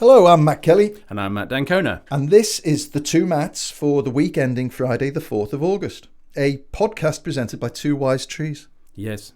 Hello, I'm Matt Kelly. And I'm Matt Dancona. And this is The Two Matts for the week ending Friday the 4th of August. A podcast presented by Two Wise Trees. Yes.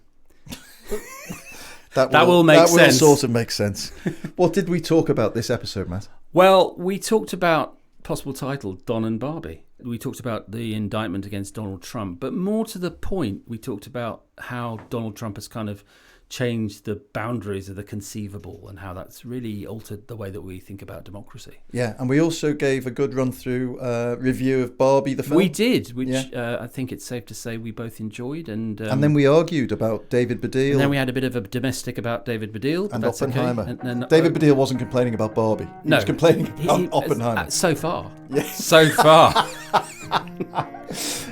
That will make sense. That will sort of make sense. What did we talk about this episode, Matt? Well, we talked about possible title, Don and Barbie. We talked about the indictment against Donald Trump. But more to the point, we talked about how Donald Trump has kind of changed the boundaries of the conceivable and how that's really altered the way that we think about democracy. Yeah, and we also gave a good run-through review of Barbie the film. We did, which I think it's safe to say we both enjoyed. And then we argued about David Baddiel. And then we had a bit of a domestic about David Baddiel. And Oppenheimer. Okay. And David Baddiel wasn't complaining about Barbie. He was complaining about Oppenheimer. So far. Yes. So far.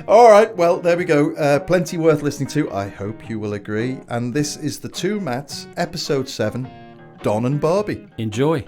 All right, well, there we go. Plenty worth listening to, I hope you will agree. And this is The Two Matts, Episode 7, Don and Barbie. Enjoy.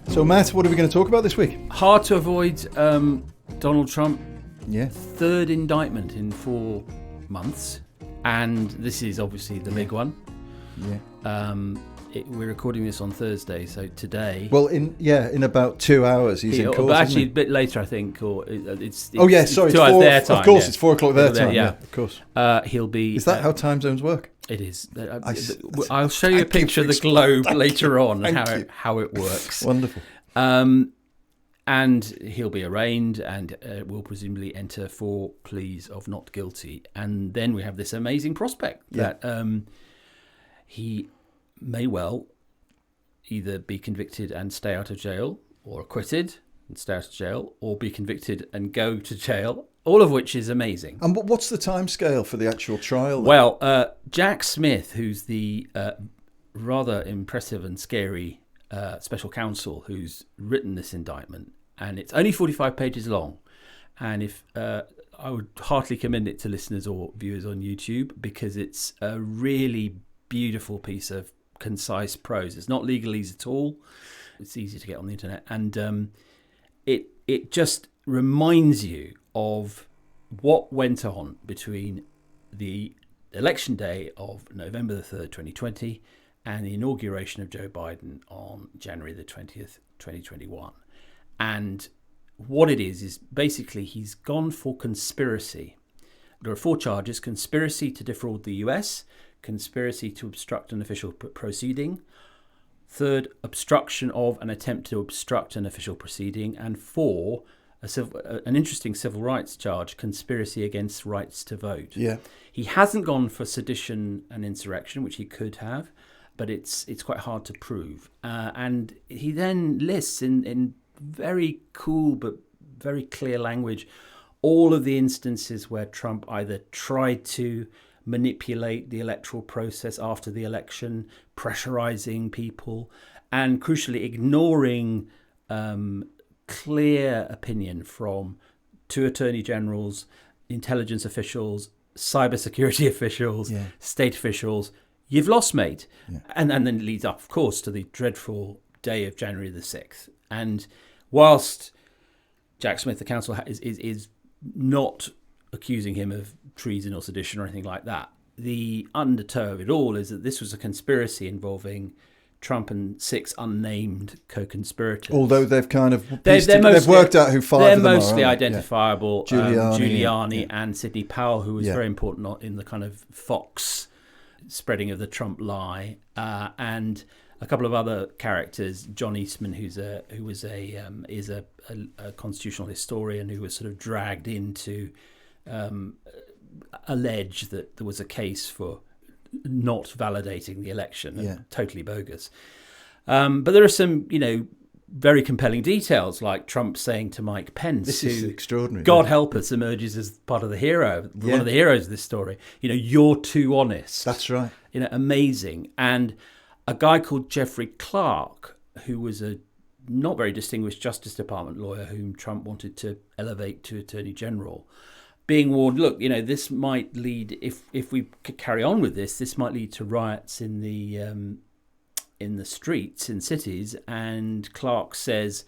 So, Matt, what are we going to talk about this week? Hard to avoid Donald Trump. Yeah. Third indictment in 4 months. And this is obviously the big one. Yeah. We're recording this on Thursday, so today... Well, in about 2 hours he's in court, but actually, isn't he? a bit later, I think. Or it's 2 hours their time. Of course, it's 4 o'clock their time. Yeah, of course. He'll be... Is that how time zones work? It is. I'll show you a picture of the globe later on how it works. Wonderful. And he'll be arraigned and will presumably enter 4 pleas of not guilty. And then we have this amazing prospect that he may well either be convicted and stay out of jail, or acquitted and stay out of jail, or be convicted and go to jail. All of which is amazing. And what's the time scale for the actual trial? Well, Jack Smith, who's the rather impressive and scary special counsel who's written this indictment, and it's only 45 pages long. And if I would heartily commend it to listeners or viewers on YouTube, because it's a really beautiful piece of concise prose. It's not legalese at all. It's easy to get on the internet. And it just reminds you of what went on between the election day of November the 3rd, 2020, and the inauguration of Joe Biden on January the 20th, 2021. And what it is basically he's gone for conspiracy. There are 4 charges: conspiracy to defraud the US, conspiracy to obstruct an official proceeding, 3rd, obstruction of an attempt to obstruct an official proceeding, and 4, an interesting civil rights charge, conspiracy against rights to vote. Yeah. He hasn't gone for sedition and insurrection, which he could have, but it's quite hard to prove. And he then lists in very cool but very clear language all of the instances where Trump either tried to manipulate the electoral process after the election, pressurizing people, and crucially ignoring clear opinion from 2 attorney generals, intelligence officials, cybersecurity officials, state officials. You've lost, mate. Yeah. And then it leads up, of course, to the dreadful day of January the 6th. And whilst Jack Smith, the counsel, is not accusing him of treason or sedition or anything like that, the undertow of it all is that this was a conspiracy involving Trump and 6 unnamed co-conspirators. Although they've kind of they've worked out who 5 of them are. They're mostly identifiable. Giuliani and Sidney Powell, who was very important in the kind of Fox spreading of the Trump lie, and a couple of other characters. John Eastman, is a constitutional historian who was sort of dragged into allege that there was a case for not validating the election, totally bogus. But there are some, very compelling details, like Trump saying to Mike Pence, "This is extraordinary. God help us," emerges as part of the hero, one of the heroes of this story. You're too honest. That's right. Amazing. And a guy called Jeffrey Clark, who was a not very distinguished Justice Department lawyer whom Trump wanted to elevate to Attorney General, being warned, look, this might lead, if we could carry on with this might lead to riots in the streets in cities. And Clark says,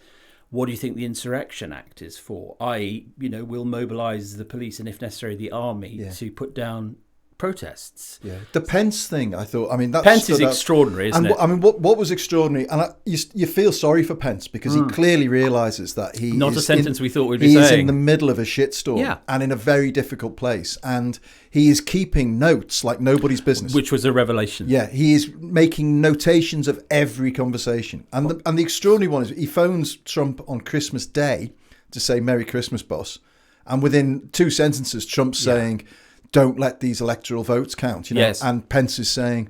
what do you think the Insurrection Act is for? I.e., we'll mobilise the police and, if necessary, the army to put down protests. Yeah, the Pence thing, I thought. I mean, that Pence is extraordinary, isn't it? I mean, what was extraordinary, and you feel sorry for Pence because he clearly realises that he not is a sentence we thought we'd be he saying. is in the middle of a shitstorm and in a very difficult place, and he is keeping notes like nobody's business, which was a revelation. Yeah, he is making notations of every conversation, and the extraordinary one is he phones Trump on Christmas Day to say "Merry Christmas, boss," and within 2 sentences, Trump's saying, don't let these electoral votes count, Yes. And Pence is saying,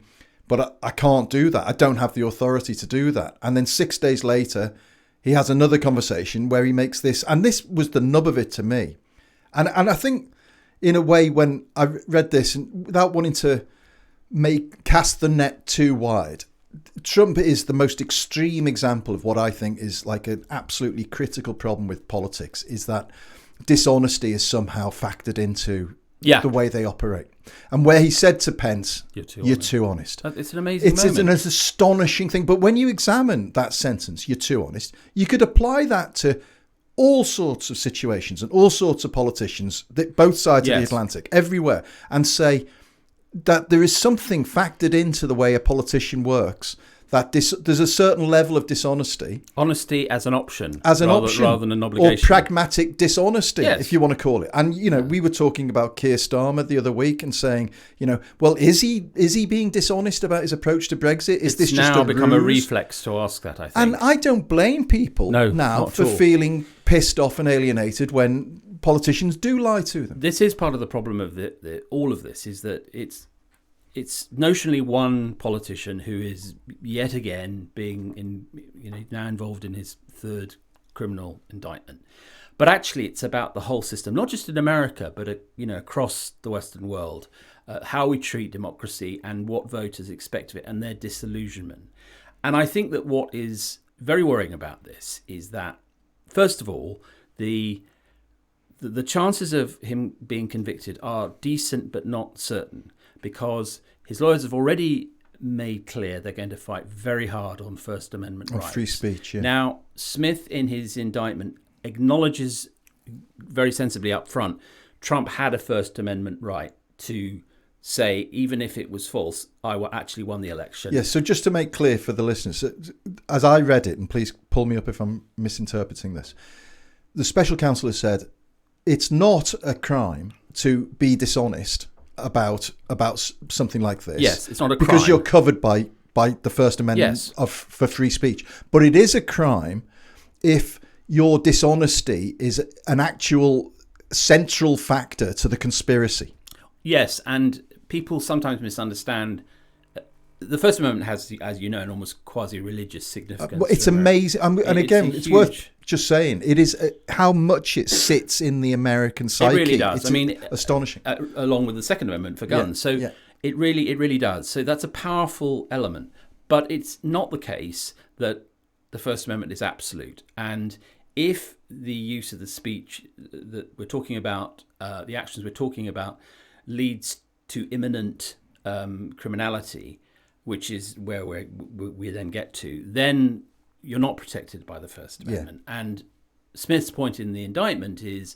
but I can't do that. I don't have the authority to do that. And then 6 days later, he has another conversation where he makes this, and this was the nub of it to me. And I think, in a way, when I read this, and without wanting to cast the net too wide, Trump is the most extreme example of what I think is like an absolutely critical problem with politics, is that dishonesty is somehow factored into the way they operate. And where he said to Pence, you're too honest. It's an amazing moment. It's an astonishing thing. But when you examine that sentence, you're too honest, you could apply that to all sorts of situations and all sorts of politicians, both sides of the Atlantic, everywhere, and say that there is something factored into the way a politician works, that there's a certain level of dishonesty. Honesty as an option. Rather than an obligation. Or pragmatic dishonesty, if you want to call it. And, we were talking about Keir Starmer the other week and saying, well, is he being dishonest about his approach to Brexit? Is this just now become a ruse? reflex to ask that, I think. And I don't blame people now for feeling pissed off and alienated when politicians do lie to them. This is part of the problem of all of this, is that it's notionally one politician who is yet again being now involved in his 3rd criminal indictment. But actually, it's about the whole system, not just in America, but across the Western world, how we treat democracy and what voters expect of it and their disillusionment. And I think that what is very worrying about this is that, first of all, the chances of him being convicted are decent but not certain, because his lawyers have already made clear they're going to fight very hard on First Amendment rights. Free speech, yeah. Now, Smith, in his indictment, acknowledges very sensibly up front, Trump had a First Amendment right to say, even if it was false, I actually won the election. Yes, so just to make clear for the listeners, as I read it, and please pull me up if I'm misinterpreting this, the special counsel has said it's not a crime to be dishonest about something like this. Yes, it's not a crime. Because you're covered by the First Amendment for free speech. But it is a crime if your dishonesty is an actual central factor to the conspiracy. Yes, and people sometimes misunderstand. The First Amendment has, as you know, an almost quasi-religious significance. It's amazing. And again, it's worth just saying, it is how much it sits in the American psyche. It really does. It's astonishing. Along with the Second Amendment for guns. It really does. So that's a powerful element. But it's not the case that the First Amendment is absolute. And if the use of the speech that we're talking about, the actions we're talking about, leads to imminent criminality, which is where we then get to, then you're not protected by the First Amendment. And Smith's point in the indictment is,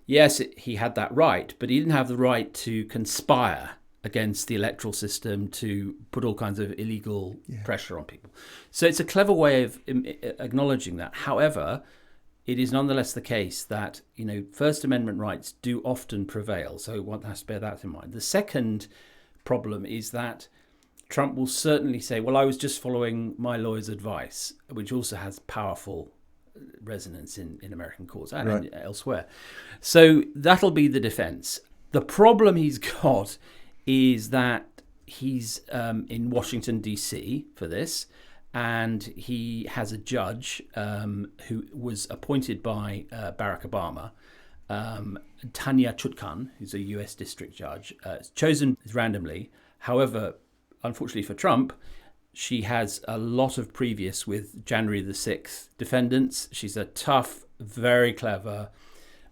yes, he had that right, but he didn't have the right to conspire against the electoral system to put all kinds of illegal pressure on people. So it's a clever way of acknowledging that. However, it is nonetheless the case that, First Amendment rights do often prevail. So one has to bear that in mind. The second problem is that Trump will certainly say, well, I was just following my lawyer's advice, which also has powerful resonance in American courts and elsewhere. So that'll be the defense. The problem he's got is that he's in Washington, D.C. for this, and he has a judge who was appointed by Barack Obama, Tanya Chutkan, who's a U.S. district judge, chosen randomly. However, unfortunately for Trump, she has a lot of previous with January the 6th defendants. She's a tough, very clever,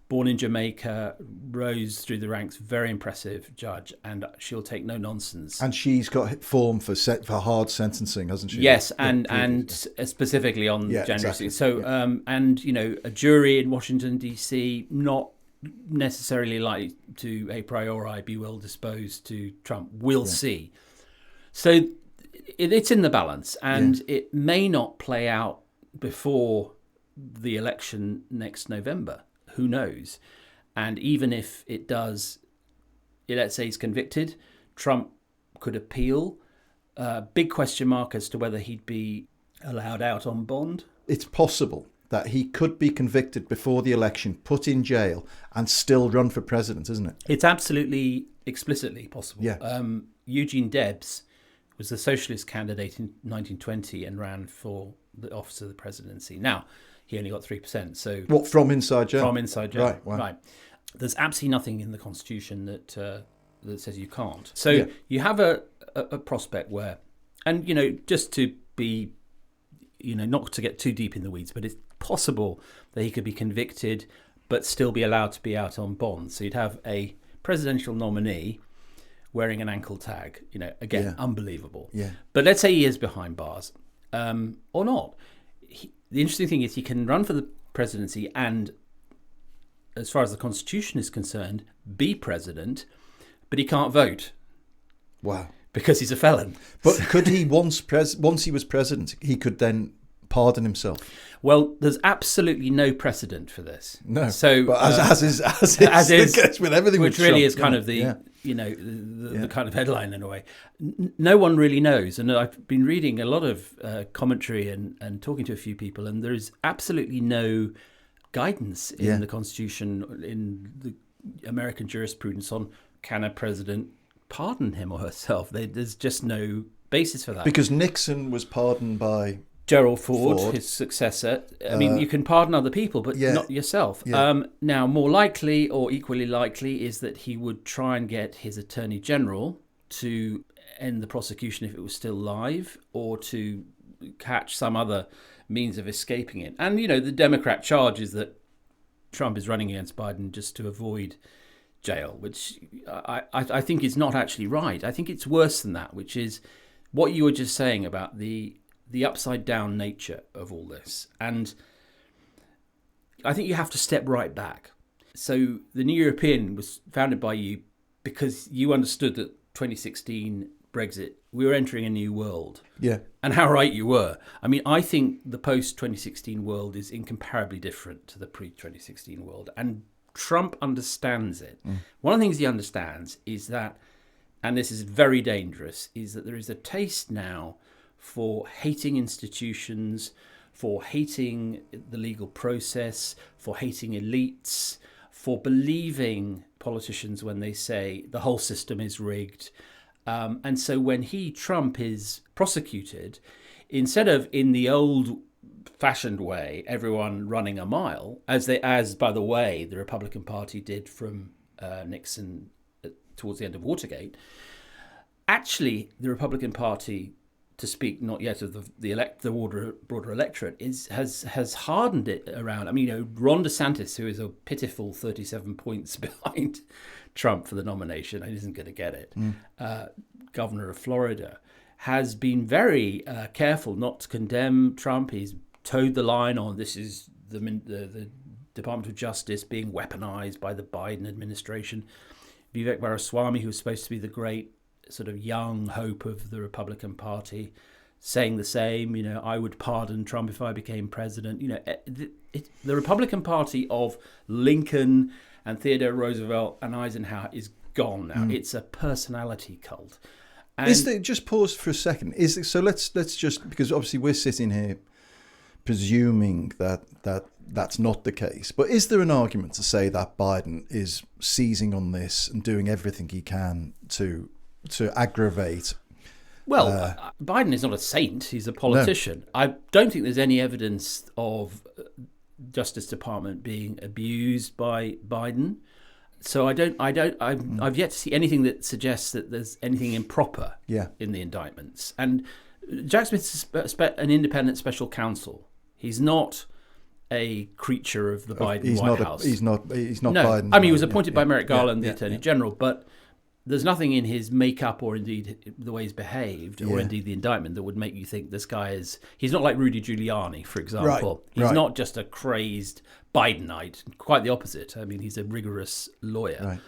born in Jamaica, rose through the ranks, very impressive judge, and she'll take no nonsense. And she's got form for hard sentencing, hasn't she? Yes, and specifically on January 6th. So, and, you know, a jury in Washington, D.C., not necessarily likely to a priori be well disposed to Trump. We'll see. So it's in the balance, and it may not play out before the election next November. Who knows? And even if it does, let's say he's convicted, Trump could appeal. Big question mark as to whether he'd be allowed out on bond. It's possible that he could be convicted before the election, put in jail, and still run for president, isn't it? It's absolutely explicitly possible. Yeah. Eugene Debs was the socialist candidate in 1920 and ran for the office of the presidency. Now, he only got 3%. So what, from inside jail? From inside jail. Right. Wow. Right. There's absolutely nothing in the Constitution that says you can't. So you have a prospect where, and, you know, just to be, you know, not to get too deep in the weeds, but it's possible that he could be convicted but still be allowed to be out on bond. So you'd have a presidential nominee wearing an ankle tag, you know, again, unbelievable. Yeah. But let's say he is behind bars, or not. The interesting thing is he can run for the presidency and, as far as the Constitution is concerned, be president, but he can't vote. Wow. Because he's a felon. But could he, once he was president, he could then pardon himself? Well, there's absolutely no precedent for this. No. So, but as is the case with everything, which with really Trump, is kind of the, you know, the kind of headline in a way. No one really knows, and I've been reading a lot of commentary and talking to a few people, and there is absolutely no guidance in the Constitution, in the American jurisprudence on can a president pardon him or herself. There's just no basis for that. Because Nixon was pardoned by Gerald Ford, his successor. I mean, you can pardon other people, but not yourself. Yeah. Now, more likely or equally likely is that he would try and get his Attorney General to end the prosecution if it was still live, or to catch some other means of escaping it. And, you know, the Democrat charge is that Trump is running against Biden just to avoid jail, which I think is not actually right. I think it's worse than that, which is what you were just saying about the upside down nature of all this. And I think you have to step right back. So the New European was founded by you because you understood that 2016 Brexit, we were entering a new world. Yeah. And how right you were. I mean, I think the post-2016 world is incomparably different to the pre-2016 world. And Trump understands it. One of the things he understands is that, and this is very dangerous, is that there is a taste now for hating institutions, for hating the legal process, for hating elites, for believing politicians when they say the whole system is rigged. And so when Trump is prosecuted, instead of in the old-fashioned way, everyone running a mile, as by the way, the Republican Party did from Nixon towards the end of Watergate, actually the Republican Party, to speak not yet of the broader electorate, has hardened it around. I mean, you know, Ron DeSantis, who is a pitiful 37 points behind Trump for the nomination and isn't going to get it, governor of Florida, has been very careful not to condemn Trump. He's towed the line on this is the Department of Justice being weaponized by the Biden administration. Vivek Ramaswamy, who was supposed to be the great sort of young hope of the Republican Party, saying the same, you know, I would pardon Trump if I became president. You know, the Republican Party of Lincoln and Theodore Roosevelt and Eisenhower is gone now. It's a personality cult. And just pause for a second. Let's just, because obviously we're sitting here presuming that that's not the case, but is there an argument to say that Biden is seizing on this and doing everything he can to aggravate? Well, Biden is not a saint. He's a politician. No. I don't think there's any evidence of Justice Department being abused by Biden. So I've yet to see anything that suggests that there's anything improper in the indictments. And Jack Smith's an independent special counsel. He's not a creature of the Biden he's White not House. He's not No, Biden. I mean, he was appointed by Merrick Garland, the yeah, Attorney General, but there's nothing in his makeup or indeed the way he's behaved or indeed the indictment that would make you think this guy is... He's not like Rudy Giuliani, for example. He's not just a crazed Bidenite. Quite the opposite. I mean, he's a rigorous lawyer.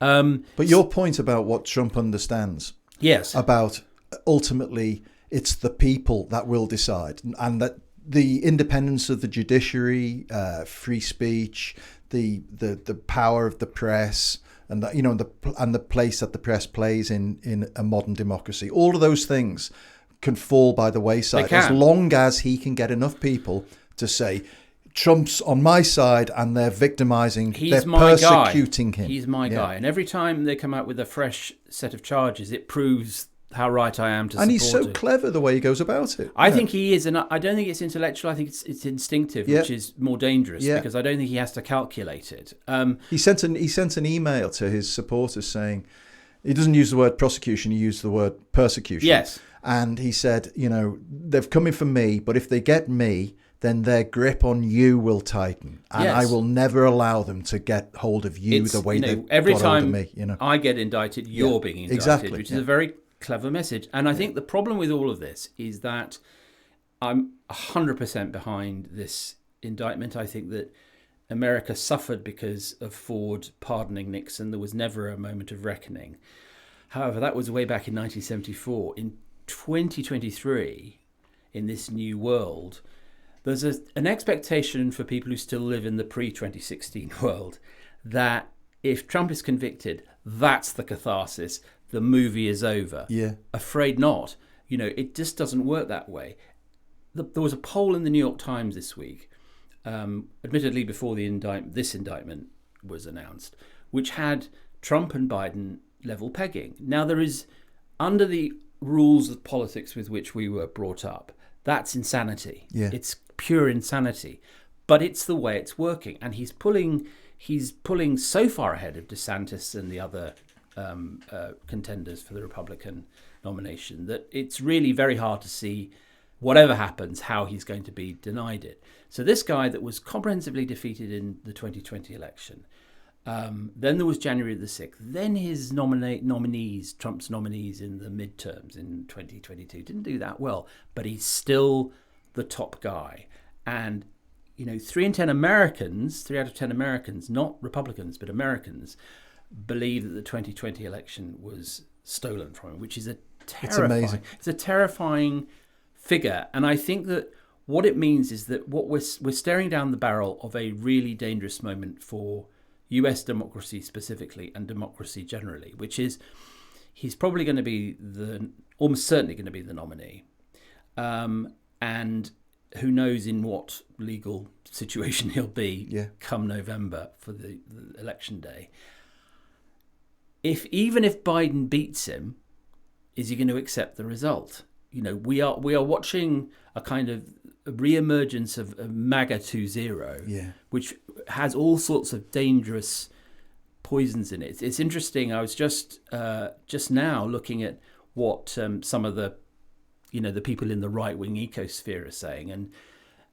Right. But your point about what Trump understands... Yes. About ultimately it's the people that will decide, and that the independence of the judiciary, free speech, the power of the press... And that, the place that the press plays in a modern democracy, all of those things can fall by the wayside as long as he can get enough people to say Trump's on my side and they're victimizing, they're persecuting him. He's my guy, and every time they come out with a fresh set of charges, it proves how right I am to support and he's so it. Clever the way he goes about it. I think he is, and I don't think it's intellectual. I think it's instinctive, which is more dangerous because I don't think he has to calculate it. He sent an email to his supporters saying, he doesn't use the word prosecution, he used the word persecution. Yes. And he said, they've come in for me, but if they get me, then their grip on you will tighten, and I will never allow them to get hold of you the way they every got time hold of me. I get indicted, you're being indicted, exactly, which is a very clever message. And I think the problem with all of this is that I'm 100% behind this indictment. I think that America suffered because of Ford pardoning Nixon. There was never a moment of reckoning. However, that was way back in 1974. In 2023, in this new world, there's an expectation for people who still live in the pre-2016 world that if Trump is convicted, that's the catharsis. The movie is over. Yeah. Afraid not. It just doesn't work that way. There was a poll in the New York Times this week, admittedly before this indictment was announced, which had Trump and Biden level pegging. Now, there is, under the rules of politics with which we were brought up, that's insanity. Yeah. It's pure insanity. But it's the way it's working. And he's pulling so far ahead of DeSantis and the other contenders for the Republican nomination that it's really very hard to see, whatever happens, how he's going to be denied it. So this guy that was comprehensively defeated in the 2020 election, then there was January the 6th, then his nominees, Trump's nominees in the midterms in 2022, didn't do that well, but he's still the top guy. And 3 out of 10 Americans, not Republicans, but Americans, believe that the 2020 election was stolen from him, which is it's a terrifying figure. And I think that what it means is that we're staring down the barrel of a really dangerous moment for US democracy specifically and democracy generally, which is he's probably going to be almost certainly going to be the nominee. And who knows in what legal situation he'll be come November for the election day. Even if Biden beats him, is he going to accept the result? We are watching a kind of re-emergence of MAGA 2.0, which has all sorts of dangerous poisons in it. It's interesting. I was just now looking at what some of the people in the right-wing ecosphere are saying, and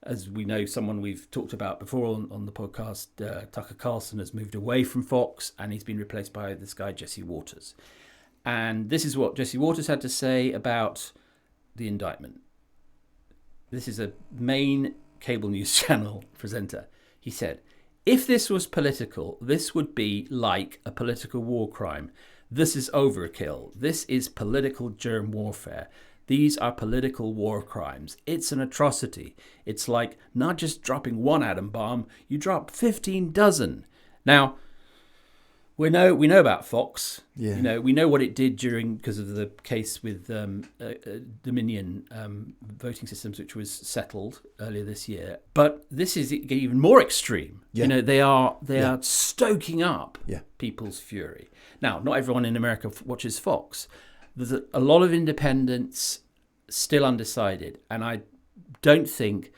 as we know, someone we've talked about before on the podcast, Tucker Carlson, has moved away from Fox and he's been replaced by this guy, Jesse Waters. And this is what Jesse Waters had to say about the indictment. This is a main cable news channel presenter. He said, "If this was political, this would be like a political war crime. This is overkill. This is political germ warfare. These are political war crimes. It's an atrocity. It's like not just dropping one atom bomb, you drop 15 dozen." Now, we know about Fox. Yeah. We know what it did because of the case with Dominion voting systems, which was settled earlier this year. But this is even more extreme. Yeah. They are stoking up Yeah. people's fury. Now, not everyone in America watches Fox. There's a lot of independents still undecided, and I don't think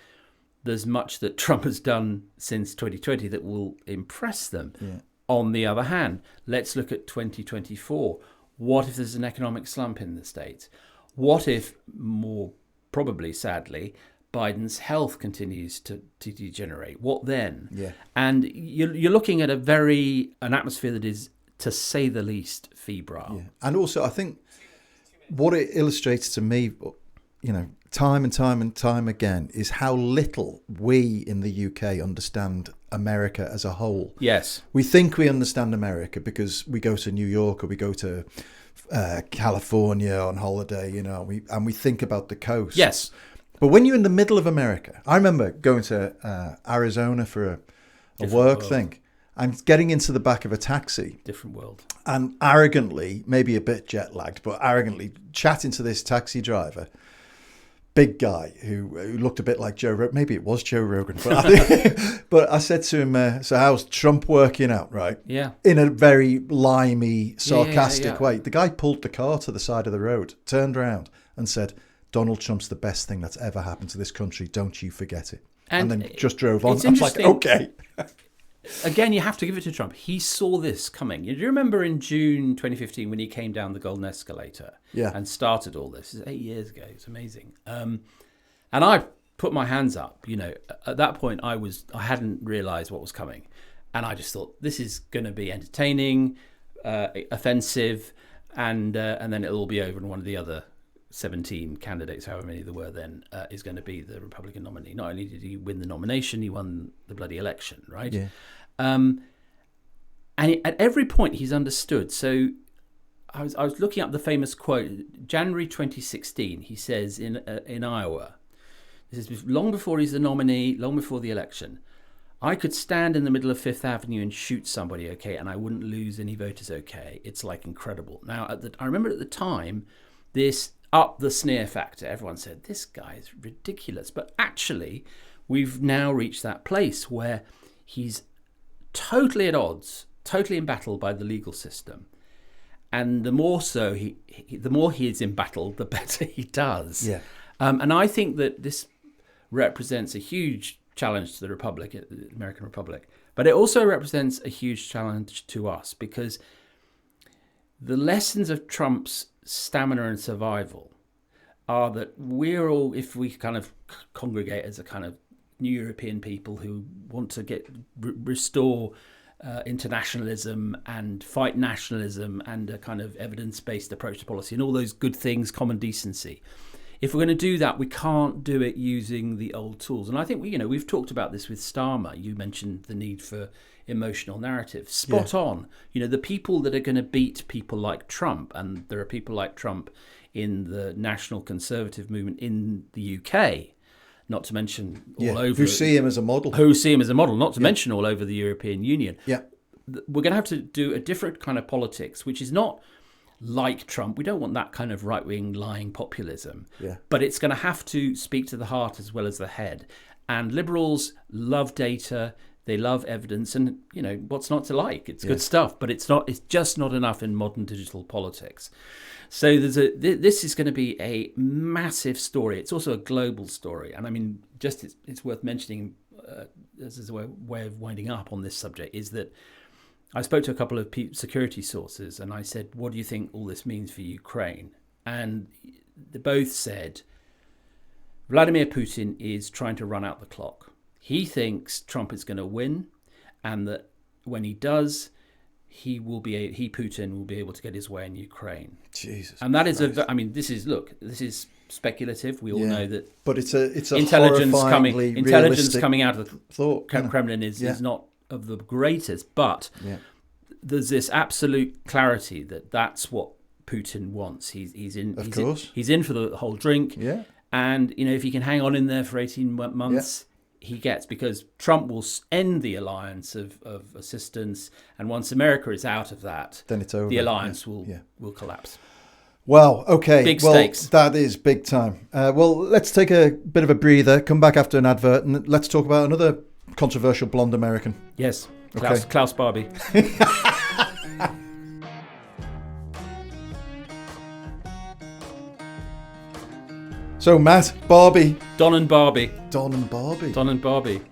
there's much that Trump has done since 2020 that will impress them. Yeah. On the other hand, let's look at 2024. What if there's an economic slump in the States? What if, more probably, sadly, Biden's health continues to degenerate, what then? Yeah. And you're looking at an atmosphere that is, to say the least, febrile. Yeah. And also, I think what it illustrates to me, time and time again, is how little we in the UK understand America as a whole. Yes. We think we understand America because we go to New York or we go to California on holiday, and we think about the coast. Yes. But when you're in the middle of America, I remember going to Arizona for a work thing. I'm getting into the back of a taxi. Different world. And arrogantly, maybe a bit jet lagged, but arrogantly chatting to this taxi driver, big guy who looked a bit like Joe Rogan. Maybe it was Joe Rogan. But I said to him, so how's Trump working out, right? Yeah. In a very limey, sarcastic Yeah. way. The guy pulled the car to the side of the road, turned around and said, Donald Trump's the best thing that's ever happened to this country. Don't you forget it. And then just drove on. I was like, okay. Again, you have to give it to Trump. He saw this coming. Do you remember in June 2015 when he came down the golden escalator and started all this? It's 8 years ago. It's amazing. And I put my hands up. At that point, I hadn't realised what was coming. And I just thought, this is going to be entertaining, offensive, and then it'll all be over and one of the other 17 candidates, however many there were then, is going to be the Republican nominee. Not only did he win the nomination, he won the bloody election, right? Yeah. And at every point he's understood. So I was looking up the famous quote, January 2016. He says in Iowa, this is long before he's the nominee, long before the election. I could stand in the middle of Fifth Avenue and shoot somebody, okay, and I wouldn't lose any voters, okay. It's like incredible. Now, I remember at the time, this up the sneer factor. Everyone said, this guy is ridiculous. But actually, we've now reached that place where he's totally at odds, totally embattled by the legal system. And the more so the more he is embattled, the better he does. Yeah. And I think that this represents a huge challenge to the Republic, the American Republic. But it also represents a huge challenge to us, because the lessons of Trump's stamina and survival are that we're all, if we kind of congregate as a kind of new European people who want to restore internationalism and fight nationalism and a kind of evidence-based approach to policy and all those good things, common decency. If we're going to do that, we can't do it using the old tools. And I think we've talked about this with Starmer. You mentioned the need for emotional narrative. Spot on. The people that are going to beat people like Trump, and there are people like Trump in the national conservative movement in the UK, not to mention all over. Who see him as a model. Not to mention all over the European Union. Yeah. We're going to have to do a different kind of politics, which is not like Trump. We don't want that kind of right-wing lying populism. Yeah. But it's going to have to speak to the heart as well as the head. And liberals love data. They love evidence, and what's not to like? It's good stuff, but it's just not enough in modern digital politics. So this is going to be a massive story. It's also a global story, and I mean, just it's worth mentioning as a way of winding up on this subject is that I spoke to a couple of security sources, and I said, "What do you think all this means for Ukraine?" And they both said, Vladimir Putin is trying to run out the clock. He thinks Trump is going to win, and that when he does, Putin will be able to get his way in Ukraine. Jesus. And that is this is speculative. We all know that. But it's a intelligence coming out of the thought. Kremlin is not of the greatest, but there's this absolute clarity that that's what Putin wants. He's in for the whole drink. Yeah. And if he can hang on in there for 18 months, he gets, because Trump will end the alliance of assistance, and once America is out of that, then it's over. The alliance will collapse. Wow. Okay. Big stakes. That is big time. Let's take a bit of a breather. Come back after an advert, and let's talk about another controversial blonde American. Yes. Okay. Klaus Barbie. So, Matt, Barbie. Don and Barbie.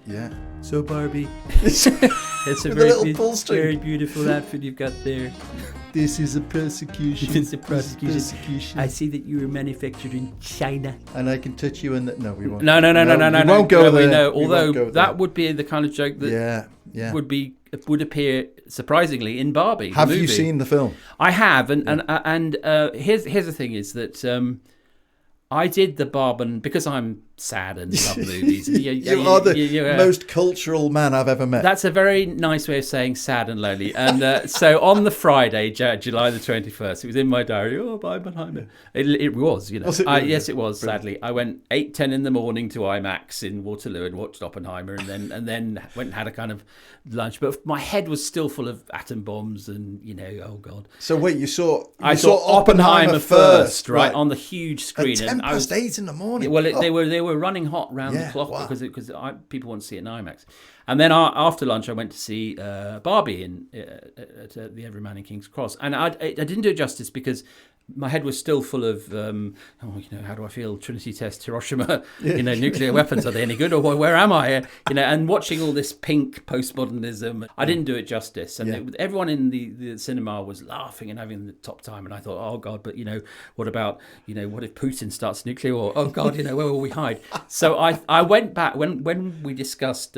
Yeah. So, Barbie. It's a very beautiful outfit you've got there. This is a persecution. It's a prosecution. Persecution. I see that you were manufactured in China. And I can touch you in the... No, we won't. No. We won't go there. No, We although won't go there. that would be the kind of joke that would appear surprisingly in Barbie. Have the movie. you seen the film? I have, and here's the thing: is that I did the Barben because I'm sad and love movies. You are the most cultural man I've ever met. That's a very nice way of saying sad and lonely. And so on the Friday, July the 21st, it was in my diary. Oh, Oppenheimer. It was, you know. Was it really? Yes, it was. Brilliant. Sadly, I went 8:10 in the morning to IMAX in Waterloo and watched Oppenheimer, and then went and had a kind of lunch. But my head was still full of atom bombs, and oh god. So wait, you saw Oppenheimer first, right, on the huge screen. At 8:10 in the morning. Well, they were running hot round the clock because people want to see it in IMAX. And then after lunch, I went to see Barbie at the Everyman in King's Cross, and I didn't do it justice because my head was still full of how do I feel? Trinity test, Hiroshima, nuclear weapons, are they any good, or where am I? And watching all this pink postmodernism, I didn't do it justice, and everyone in the cinema was laughing and having the top time, and I thought, oh god, but what about what if Putin starts nuclear war? Oh god, where will we hide? So I went back when we discussed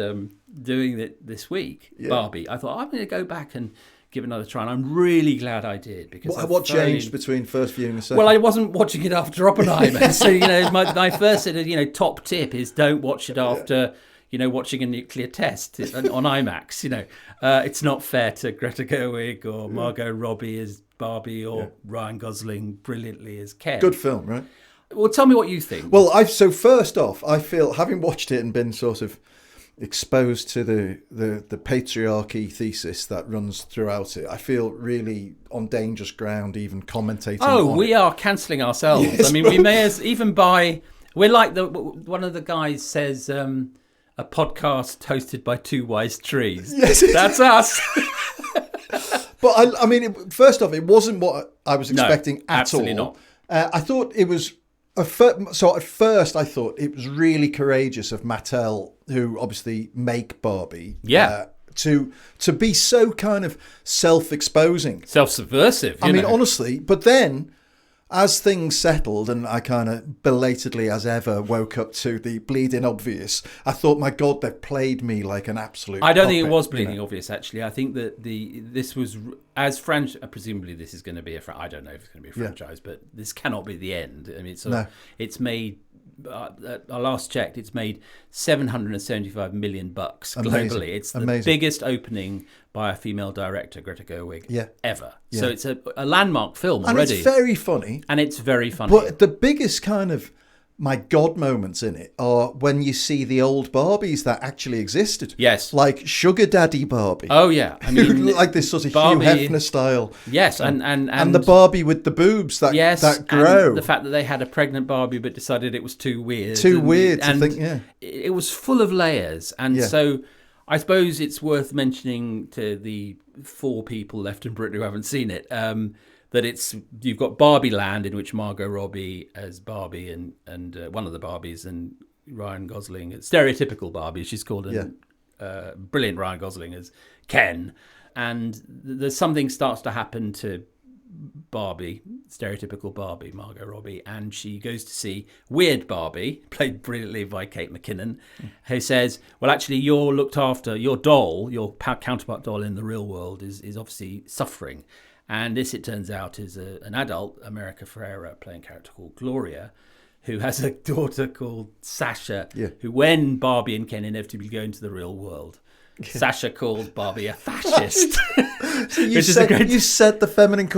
doing it this week, Barbie. I thought I'm going to go back and give another try, and I'm really glad I did because what changed between first viewing and second? Well, I wasn't watching it after Oppenheimer, so my first top tip is don't watch it after watching a nuclear test on IMAX. It's not fair to Greta Gerwig or Margot Robbie as Barbie or Ryan Gosling brilliantly as Ken. Good film, right? Well, tell me what you think. Well, so first off, I feel, having watched it and been sort of exposed to the patriarchy thesis that runs throughout it, I feel really on dangerous ground even commentating on we are cancelling ourselves. Yes, I mean, we may even we're like one of the guys says a podcast hosted by two wise trees. Yes, that's us. But I mean, first off, it wasn't what I was expecting at absolutely all. Not. I thought it was... So at first I thought it was really courageous of Mattel, who obviously make Barbie, to be so kind of self-exposing. Self-subversive, I mean, honestly, but then as things settled and I kind of belatedly as ever woke up to the bleeding obvious, I thought, my God, they've played me like an absolute I don't puppet, think it was bleeding obvious, actually. I think that this was, as presumably this is going to be I don't know if it's going to be a franchise, but this cannot be the end. I mean, it's made... I last checked, it's made $775 million globally. Amazing. It's the biggest opening by a female director, Greta Gerwig, ever. Yeah. So it's a landmark film already. And it's very funny. But the biggest kind of my God moments in it are when you see the old Barbies that actually existed. Yes. Like Sugar Daddy Barbie. Oh, yeah. I mean, like this sort of Barbie, Hugh Hefner style. Yes. And the Barbie with the boobs that grow. And the fact that they had a pregnant Barbie but decided it was too weird. It was full of layers. And so I suppose it's worth mentioning to the 4 people left in Britain who haven't seen it, that you've got Barbie Land, in which Margot Robbie as Barbie and one of the Barbies, and Ryan Gosling, stereotypical Barbie, she's called, brilliant Ryan Gosling as Ken. And there's something starts to happen to Barbie, stereotypical Barbie, Margot Robbie, and she goes to see Weird Barbie, played brilliantly by Kate McKinnon, who says, well, actually, you're looked after, your doll, your counterpart doll in the real world is obviously suffering. And this, it turns out, is an adult, America Ferrera, playing a character called Gloria, who has a daughter called Sasha, who, when Barbie and Ken inevitably go into the real world, Sasha called Barbie a fascist. So you said the feminist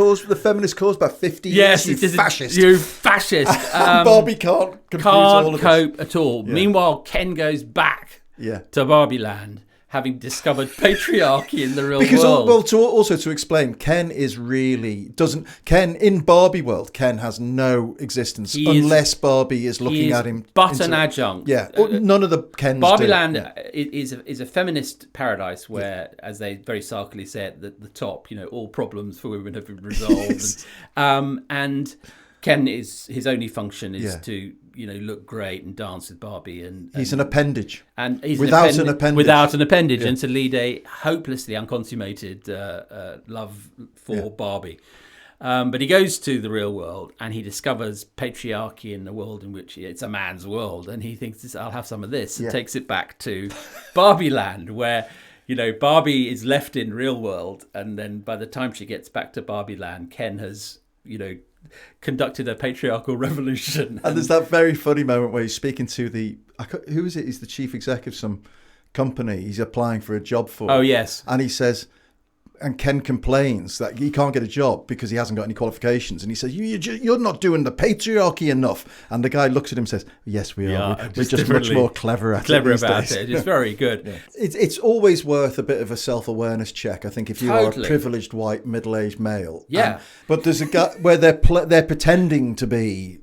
cause about 50 years. Yes, you fascist. You fascist. Barbie can't cope at all. Yeah. Meanwhile, Ken goes back to Barbie Land, having discovered patriarchy in the real world. To explain, Ken in Barbie world, Ken has no existence unless Barbie is looking at him. But an adjunct. Yeah, none of the Kens Barbie do. Land is a feminist paradise where, as they very sarkily say at the top, all problems for women have been resolved. And Ken his only function is to look great and dance with Barbie, and he's an appendage, and he's without an an appendage, and to lead a hopelessly unconsummated love for Barbie. But he goes to the real world and he discovers patriarchy in a world in which it's a man's world, and he thinks, I'll have some of this, and takes it back to Barbie Land, where Barbie is left in real world, and then by the time she gets back to Barbie Land, Ken has conducted a patriarchal revolution. And there's that very funny moment where he's speaking to who is it? He's the chief executive of some company he's applying for a job for. Oh, yes. And he says, and Ken complains that he can't get a job because he hasn't got any qualifications. And he says, you're not doing the patriarchy enough. And the guy looks at him and says, yes, we are. We're just much more clever about it. It's very good. Yeah. It's always worth a bit of a self-awareness check, I think, if you are a privileged white middle-aged male. Yeah. But there's a guy where they're pretending to be,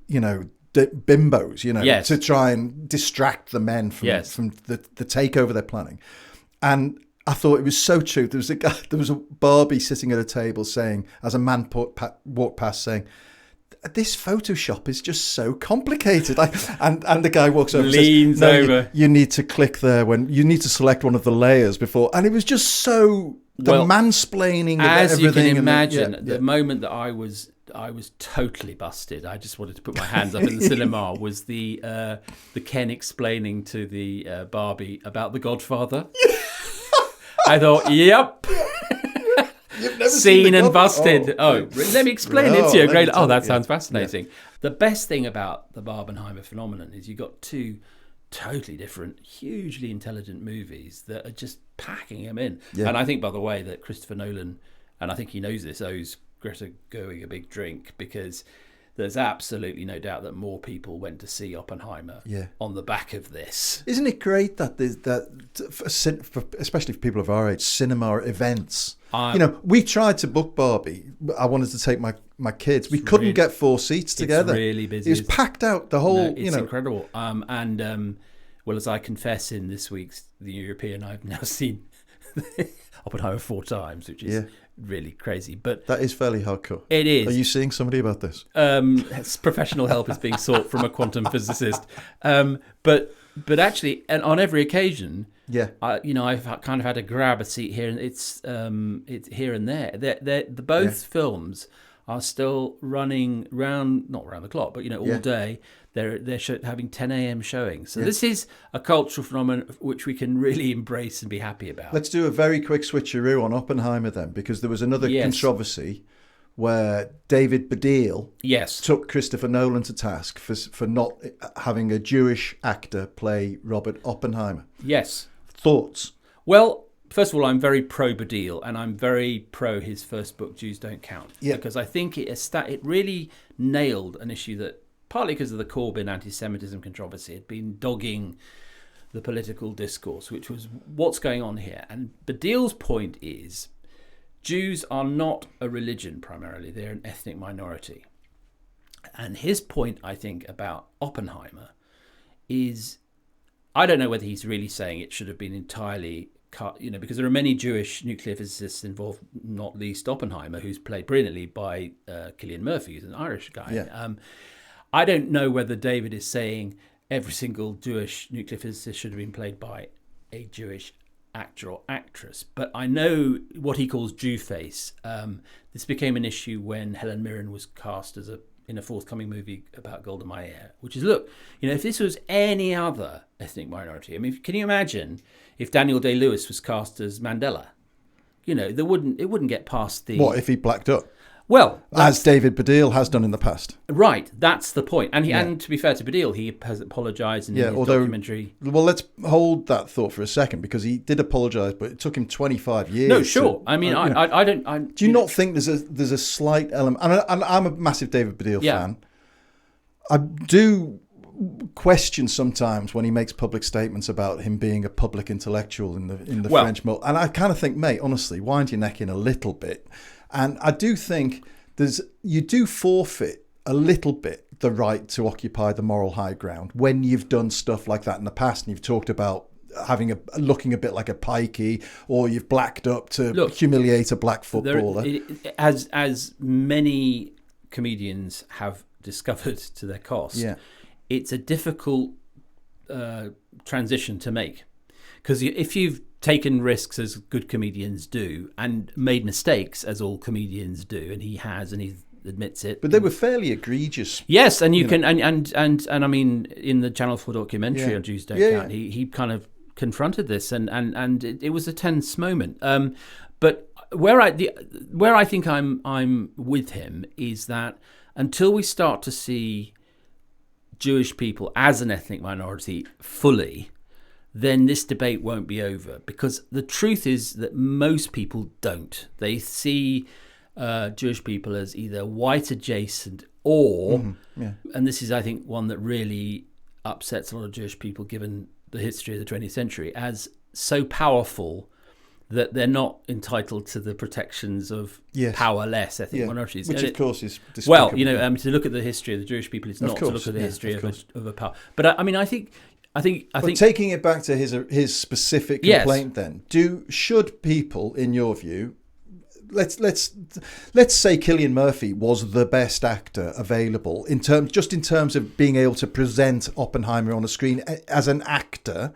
bimbos, to try and distract the men from the takeover they're planning. And I thought it was so true. There was a Barbie sitting at a table saying, as a man walked past, saying, "This Photoshop is just so complicated." And the guy walks over, leans and says, over. You need to click there when you need to select one of the layers before. And it was just so mansplaining of everything. As you can imagine, the moment that I was totally busted. I just wanted to put my hands up in the cinema. Was the Ken explaining to the Barbie about The Godfather? I thought, yep. You've never Seen and busted. Let me explain it to you. Great. That sounds fascinating. Yeah. The best thing about the Barbenheimer phenomenon is you've got two totally different, hugely intelligent movies that are just packing them in. Yeah. And I think, by the way, that Christopher Nolan, and I think he knows this, owes Greta Gerwig a big drink, because there's absolutely no doubt that more people went to see Oppenheimer on the back of this. Isn't it great that there's especially for people of our age, cinema events? We tried to book Barbie. I wanted to take my kids. We couldn't get 4 seats together. It's really busy. It was packed out. The whole, it's incredible. As I confess in this week's The European, I've now seen Oppenheimer 4 times, which is really crazy. But that is fairly hardcore. It is. Are you seeing somebody about this? Professional help is being sought from a quantum physicist. But actually, and on every occasion, I've kind of had to grab a seat here, and it's here and there. Both films are still running not round the clock, but all day. They're having 10 a.m. showings. So this is a cultural phenomenon which we can really embrace and be happy about. Let's do a very quick switcheroo on Oppenheimer then, because there was another controversy where David Baddiel took Christopher Nolan to task for not having a Jewish actor play Robert Oppenheimer. Yes. Thoughts? Well, first of all, I'm very pro Baddiel, and I'm very pro his first book, Jews Don't Count, because I think it really nailed an issue that, partly because of the Corbyn anti-Semitism controversy, had been dogging the political discourse, which was what's going on here. And Baddiel's point is Jews are not a religion primarily, they're an ethnic minority. And his point, I think, about Oppenheimer is, I don't know whether he's really saying it should have been entirely cut, because there are many Jewish nuclear physicists involved, not least Oppenheimer, who's played brilliantly by Cillian Murphy, who's an Irish guy. Yeah. I don't know whether David is saying every single Jewish nuclear physicist should have been played by a Jewish actor or actress, but I know what he calls Jew face. This became an issue when Helen Mirren was cast in a forthcoming movie about Golda Meir, which is, look, if this was any other ethnic minority, I mean, can you imagine if Daniel Day-Lewis was cast as Mandela? It wouldn't get past the... What, if he blacked up? Well, as David Baddiel has done in the past. Right, that's the point. And to be fair to Baddiel, he has apologised in his documentary. Well, let's hold that thought for a second, because he did apologise, but it took him 25 years. No, sure. I don't... do you not think there's a slight element... And I'm a massive David Baddiel fan. I do question sometimes when he makes public statements about him being a public intellectual in the French mold. And I kind of think, mate, honestly, wind your neck in a little bit. And I do think you do forfeit a little bit the right to occupy the moral high ground when you've done stuff like that in the past, and you've talked about looking a bit like a pikey, or you've blacked up to humiliate a black footballer. As many comedians have discovered to their cost, it's a difficult transition to make, because if you've taken risks as good comedians do and made mistakes as all comedians do, and he has, and he admits it, but they were fairly egregious. Yes, and you can and I mean, in the Channel 4 documentary on Jews Don't Count, he kind of confronted this, and it was a tense moment. But where I think I'm with him is that until we start to see Jewish people as an ethnic minority fully, then this debate won't be over, because the truth is that most people don't. They see Jewish people as either white adjacent or, and this is, I think, one that really upsets a lot of Jewish people given the history of the 20th century, as so powerful that they're not entitled to the protections of powerless ethnic minorities. Which, of course, is despicable. Well, you know, to look at the history of the Jewish people is not to look at the history of a power. But I mean, I think. But taking it back to his specific complaint, then, should people, in your view, let's say Cillian Murphy was the best actor available in terms of being able to present Oppenheimer on a screen as an actor.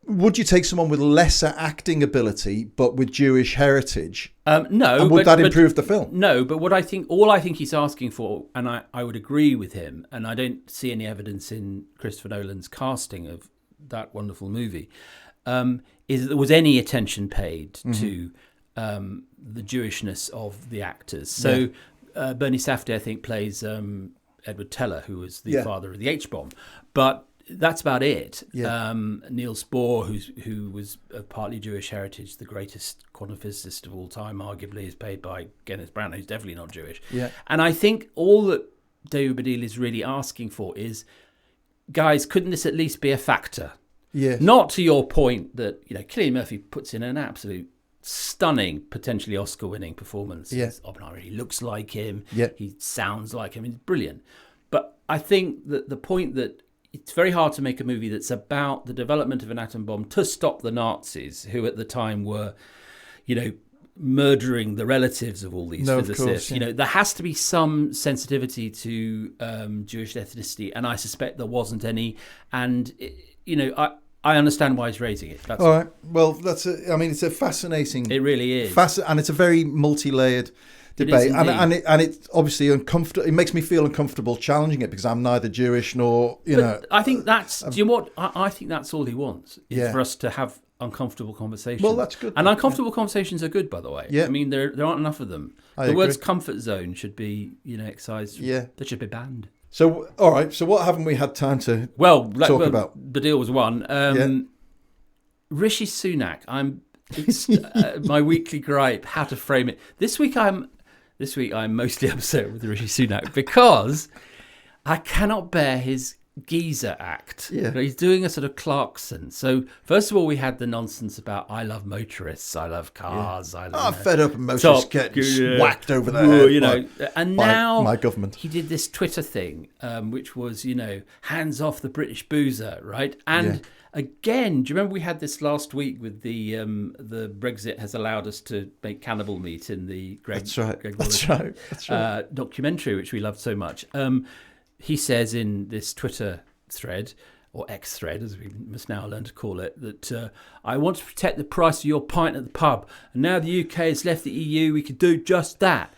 Would you take someone with lesser acting ability but with Jewish heritage? No. And would that improve the film? No, but all I think he's asking for, and I would agree with him, and I don't see any evidence in Christopher Nolan's casting of that wonderful movie, is that there was any attention paid to the Jewishness of the actors. So Bernie Safdie, I think, plays Edward Teller, who was the father of the H-bomb. But that's about it. Niels Bohr, who was of partly Jewish heritage, the greatest quantum physicist of all time, arguably, is played by Kenneth Branagh, who's definitely not Jewish. And I think all that David Baddiel is really asking for is, guys, couldn't this at least be a factor? Not to your point that, you know, Cillian Murphy puts in an absolute stunning, potentially Oscar-winning performance. Oppenheimer, he looks like him. He sounds like him. He's brilliant. But I think that the point that it's very hard to make a movie that's about the development of an atom bomb to stop the Nazis, who at the time were, you know, murdering the relatives of all these physicists. Of course, You know, there has to be some sensitivity to Jewish ethnicity, and I suspect there wasn't any. And you know, I understand why he's raising it. That's all right. Well, it's a fascinating. It really is, and it's a very multi-layered debate, and it's obviously uncomfortable. It makes me feel uncomfortable challenging it because I'm neither Jewish nor know. I think that's. Do you know what? I think that's all he wants is for us to have uncomfortable conversations. Well, that's good. And uncomfortable conversations are good, by the way. I mean, there aren't enough of them. The agree. Words "comfort zone" should be, you know, excised. They should be banned. So, all right. So, what haven't we had time to talk about? The deal was one. Rishi Sunak. It's my weekly gripe. How to frame it. This week I'm mostly upset with Rishi Sunak because I cannot bear his geezer act. He's doing a sort of Clarkson. So first of all, we had the nonsense about I love motorists, I love cars, I'm fed up of motorists getting whacked over the head. You know, and now my government. He did this Twitter thing, which was, you know, hands off the British boozer, right? And again, do you remember we had this last week with the Brexit has allowed us to make cannibal meat in the Greg Wallace documentary, which we loved so much. He says in this Twitter thread, or X thread, as we must now learn to call it, that I want to protect the price of your pint at the pub. And now the UK has left the EU, we could do just that.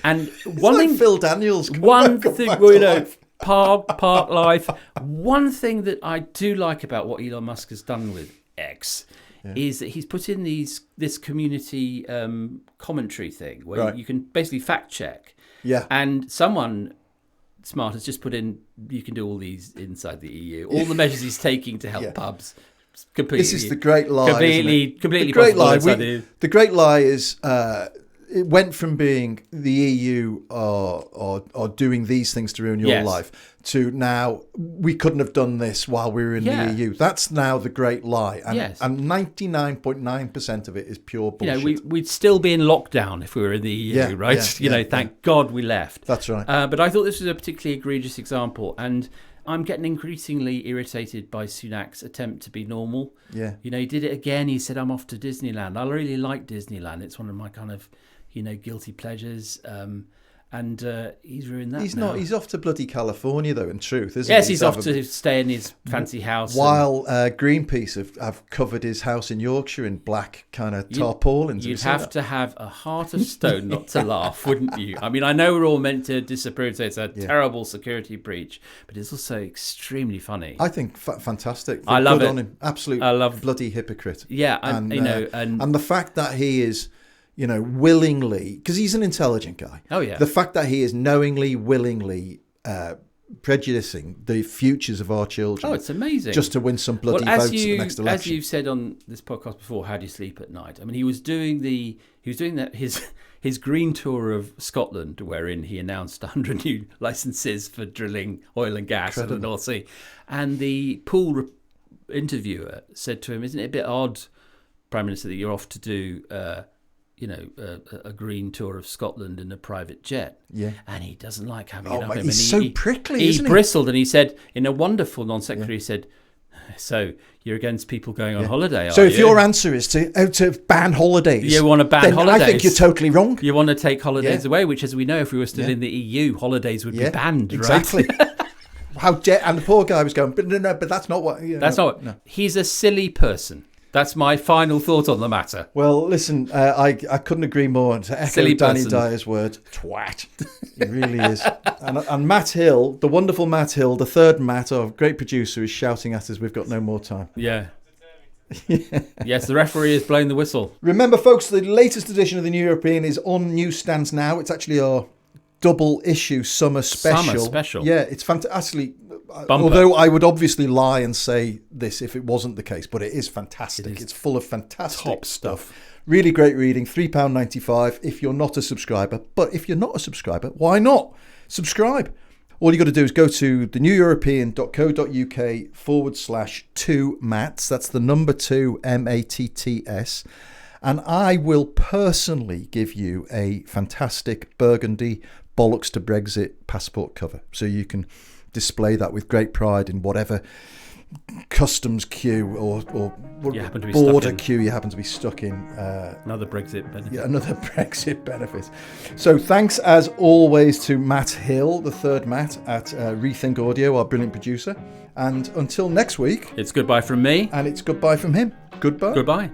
And one thing, Phil Daniels. One thing, well, you know, park life. One thing that I do like about what Elon Musk has done with X is that he's put in this community commentary thing where you can basically fact check. And someone smart has just put in, you can do all these inside the EU. All the measures he's taking to help pubs. Completely. This is the great lie. Completely. The great lie. The great lie is it went from being the EU are doing these things to ruin your life to now we couldn't have done this while we were in the EU. That's now the great lie. And, and 99.9% of it is pure bullshit. You know, we'd still be in lockdown if we were in the EU, right? Thank God we left. That's right. But I thought this was a particularly egregious example. And I'm getting increasingly irritated by Sunak's attempt to be normal. You know, he did it again. He said, I'm off to Disneyland. I really like Disneyland. It's one of my kind of, you know, guilty pleasures. And he's ruined that. He's now. not. He's off to bloody California, though. In truth, isn't Yes, he? he's off to stay in his fancy house. While Greenpeace have covered his house in Yorkshire in black kind of tarpaulins. You'd have to have a heart of stone not to laugh, wouldn't you? I mean, I know we're all meant to disapprove, so it's a terrible security breach, but it's also extremely funny. I think fantastic. I love Good it. on him. Absolute bloody hypocrite. Yeah, and and the fact that he is, willingly, because he's an intelligent guy. Oh yeah. The fact that he is knowingly, willingly prejudicing the futures of our children. Oh, it's amazing. Just to win some bloody votes at the next election. As you've said on this podcast before, how do you sleep at night? I mean, he was doing his green tour of Scotland, wherein he announced 100 new licenses for drilling oil and gas in the North Sea, and the pool interviewer said to him, "Isn't it a bit odd, Prime Minister, that you're off to do a green tour of Scotland in a private jet?" Yeah. And he doesn't like having it up him. He's so prickly, he isn't he? bristled, and he said, in a wonderful non-secretary, he said, "So you're against people going on holiday, So are if you? your answer is to ban holidays, You want to ban then holidays. I think you're totally wrong. You want to take holidays away, which, as we know, if we were still in the EU, holidays would be banned, exactly. right? How dare? And the poor guy was going, but no, but that's not what. That's not. No. He's a silly person. That's my final thought on the matter. Well, listen, I couldn't agree more. To echo Silly Danny person. Dyer's word, twat. He really is. And Matt Hill, the wonderful Matt Hill, the third Matt, our great producer, is shouting at us, "We've got no more time." Yeah. Yes, the referee is blowing the whistle. Remember, folks, the latest edition of the New European is on newsstands now. It's actually our double issue summer special. Summer special. Yeah, it's fantastic. Bumper. Although I would obviously lie and say this if it wasn't the case, but it is fantastic. It's full of fantastic top stuff. Really great reading. £3.95 if you're not a subscriber. But if you're not a subscriber, why not? Subscribe. All you got to do is go to theneweuropean.co.uk/2Matts. That's the number 2, MATTS. And I will personally give you a fantastic burgundy bollocks to Brexit passport cover. So you can display that with great pride in whatever customs queue or border queue you happen to be stuck in. Another Brexit benefit. Yeah, another Brexit benefit. So thanks as always to Matt Hill, the third Matt at Rethink Audio, our brilliant producer. And until next week. It's goodbye from me. And it's goodbye from him. Goodbye. Goodbye.